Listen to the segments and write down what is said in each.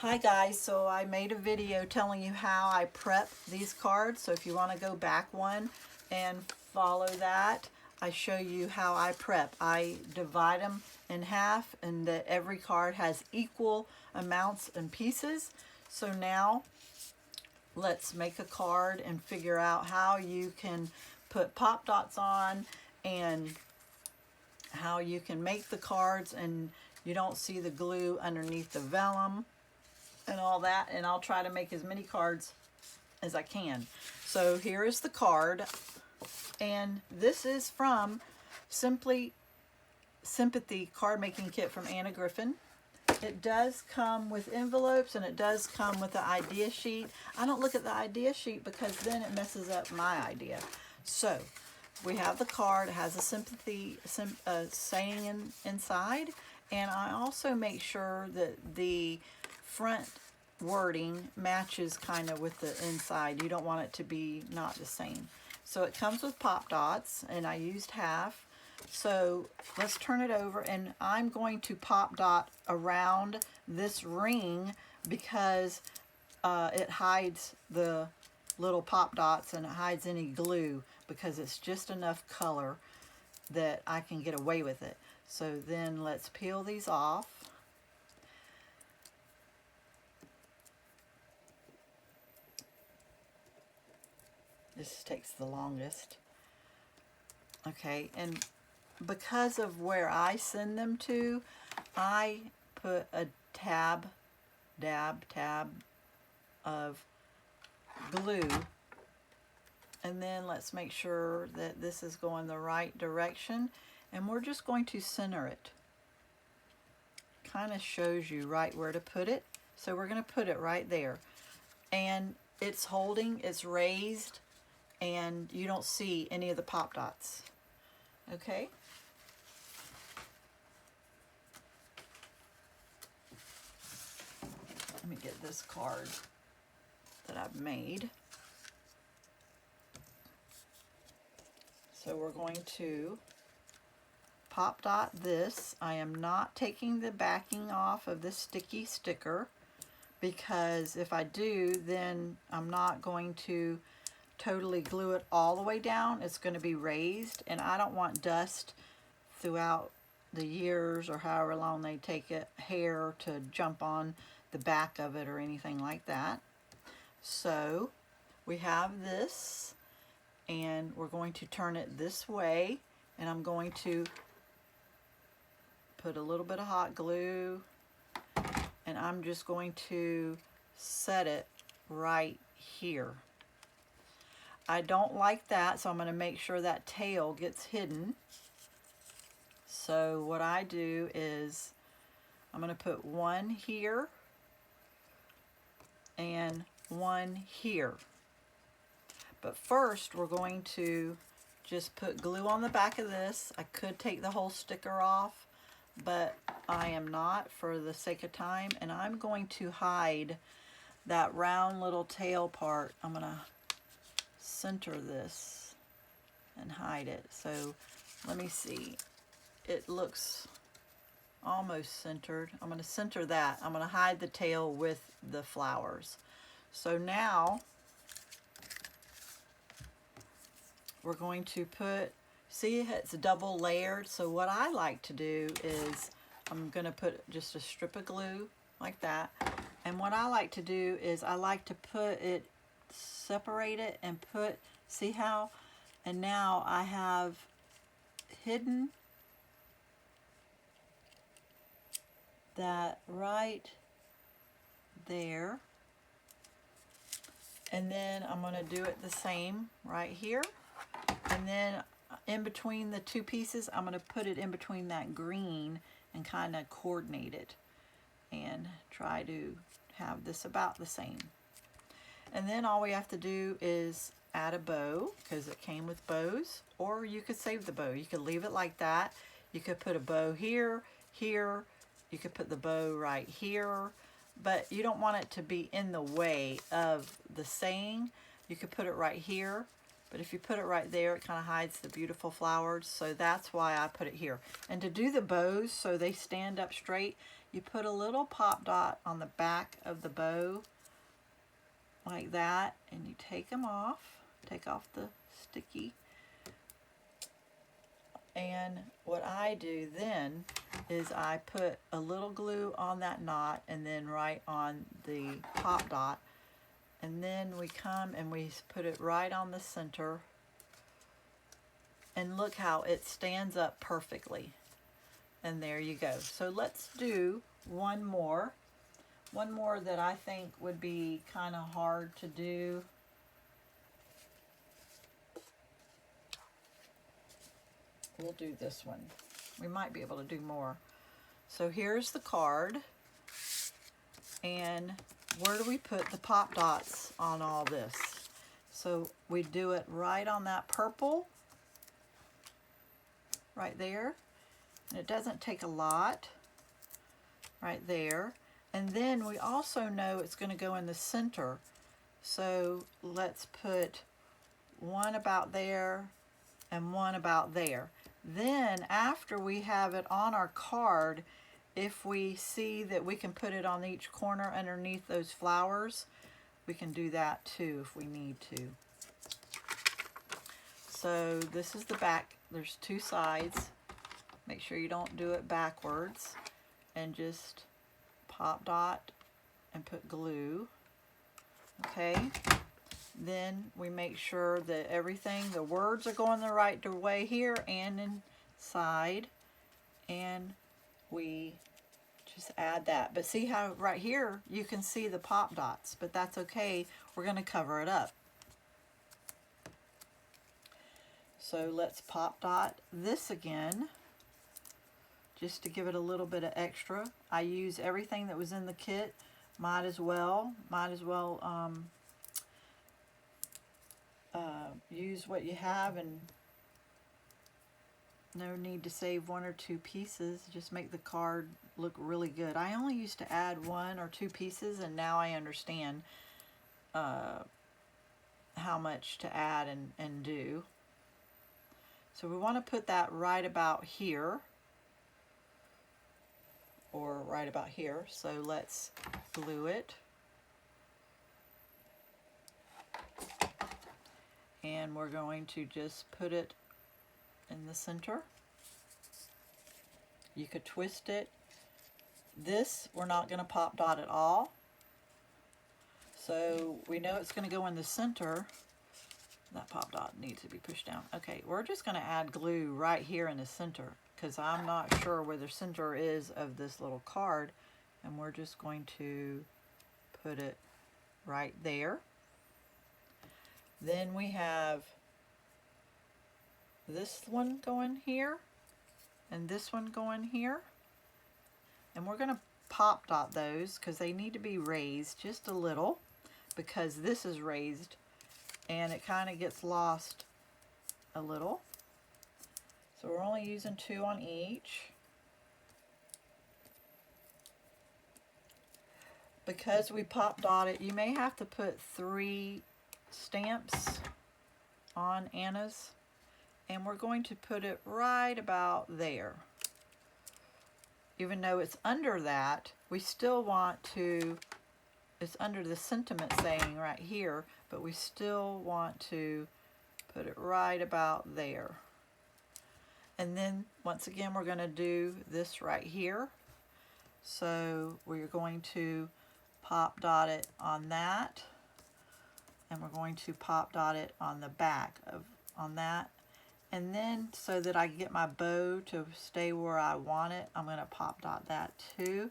Hi guys, so I made a video telling you how I prep these cards. So if you want to go back one and follow that, I show you how I prep. I divide them in half and that every card has equal amounts and pieces. So now let's make a card and figure out how you can put pop dots on and how you can make the cards and you don't see the glue underneath the vellum and all that, and I'll try to make as many cards as I can. So here is the card, and this is from Simply Sympathy card making kit from Anna Griffin. It does come with envelopes and it does come with the idea sheet. I don't look at the idea sheet because then it messes up my idea. So we have the card. It has a sympathy saying inside, and I also make sure that the front wording matches kind of with the inside. You don't want it to be not the same. So it comes with pop dots, and I used half. So let's turn it over, and I'm going to pop dot around this ring because it hides the little pop dots and it hides any glue because it's just enough color that I can get away with it. So then let's peel these off. This takes the longest. Okay, and because of where I send them to, I put a tab of glue, and then let's make sure that this is going the right direction, and we're just going to center it. Kind of shows you right where to put it, so we're going to put it right there, and it's holding, it's raised, and you don't see any of the pop dots. Okay. Let me get this card that I've made. So we're going to pop dot this. I am not taking the backing off of this sticky sticker because if I do, then I'm not going to totally glue it all the way down. It's going to be raised, and I don't want dust throughout the years or however long they take it, hair to jump on the back of it or anything like that. So we have this, and we're going to turn it this way, and I'm going to put a little bit of hot glue, and I'm just going to set it right here. I don't like that, so I'm going to make sure that tail gets hidden. So what I do is I'm going to put one here and one here. But first we're going to just put glue on the back of this. I could take the whole sticker off, but I am not for the sake of time, and I'm going to hide that round little tail part. I'm going to center this and hide it. So let me see. It looks almost centered. I'm going to center that. I'm going to hide the tail with the flowers. So now we're going to put, see, it's double layered. So what I like to do is I'm going to put just a strip of glue like that. And what I like to do is I like to put it, separate it and put, see how, and now I have hidden that right there, and then I'm going to do it the same right here, and then in between the two pieces I'm going to put it in between that green and kind of coordinate it and try to have this about the same. And then all we have to do is add a bow because it came with bows, or you could save the bow. You could leave it like that. You could put a bow here, here. You could put the bow right here, but you don't want it to be in the way of the saying. You could put it right here, but if you put it right there, it kind of hides the beautiful flowers. So that's why I put it here. And to do the bows so they stand up straight, you put a little pop dot on the back of the bow like that, and you take them off, take off the sticky. And what I do then is I put a little glue on that knot and then right on the pop dot, and then we come and we put it right on the center, and look how it stands up perfectly. And there you go. So let's do one more that I think would be kind of hard to do. We'll do this one. We might be able to do more. So here's the card, and where do we put the pop dots on all this? So we do it right on that purple, right there, and it doesn't take a lot, right there. And then we also know it's going to go in the center, so let's put one about there and one about there. Then after we have it on our card, if we see that we can put it on each corner underneath those flowers, we can do that too if we need to. So this is the back. There's two sides. Make sure you don't do it backwards, and just pop dot and put glue. Okay. Then we make sure that everything, the words are going the right way here and inside, and we just add that. But see how right here you can see the pop dots, but that's okay. We're going to cover it up. So let's pop dot this again, just to give it a little bit of extra. I use everything that was in the kit. Might as well use what you have, and no need to save one or two pieces. Just make the card look really good. I only used to add one or two pieces, and now I understand how much to add and do. So we want to put that right about here, or right about here. So let's glue it. And we're going to just put it in the center. You could twist it. This, we're not going to pop dot at all. So we know it's going to go in the center. That pop dot needs to be pushed down. Okay, we're just going to add glue right here in the center, because I'm not sure where the center is of this little card. And we're just going to put it right there. Then we have this one going here, and this one going here. And we're going to pop dot those because they need to be raised just a little, because this is raised and it kind of gets lost a little. So we're only using two on each. Because we pop dot it, you may have to put 3 stamps on Anna's, and we're going to put it right about there. Even though it's under that, we still want to, it's under the sentiment saying right here, but we still want to put it right about there. And then once again we're going to do this right here. So we're going to pop dot it on that, and we're going to pop dot it on the back of on that. And then so that I get my bow to stay where I want it, I'm going to pop dot that too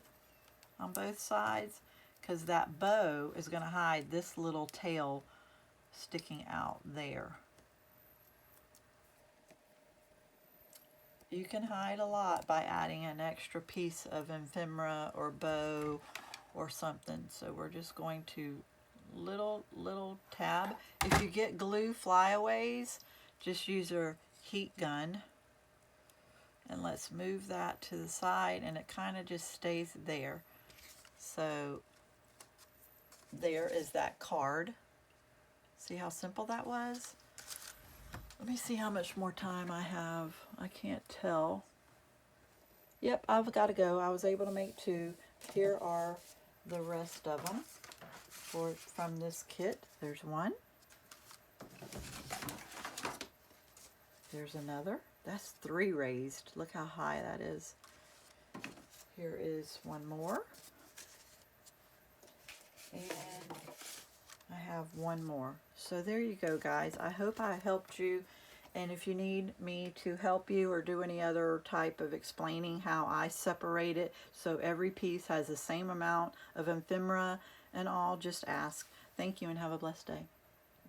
on both sides, because that bow is going to hide this little tail sticking out there. You can hide a lot by adding an extra piece of ephemera or bow or something. So we're just going to little tab. If you get glue flyaways, just use your heat gun, and let's move that to the side, and it kind of just stays there. So there is that card. See how simple that was? Let me see how much more time I have. I can't tell. Yep, I've got to go. I was able to make 2. Here are the rest of them from this kit. There's 1. There's another. That's 3 raised. Look how high that is. Here is 1 more. And I have 1 more. So there you go, guys. I hope I helped you. And if you need me to help you or do any other type of explaining how I separate it so every piece has the same amount of ephemera and all, just ask. Thank you and have a blessed day.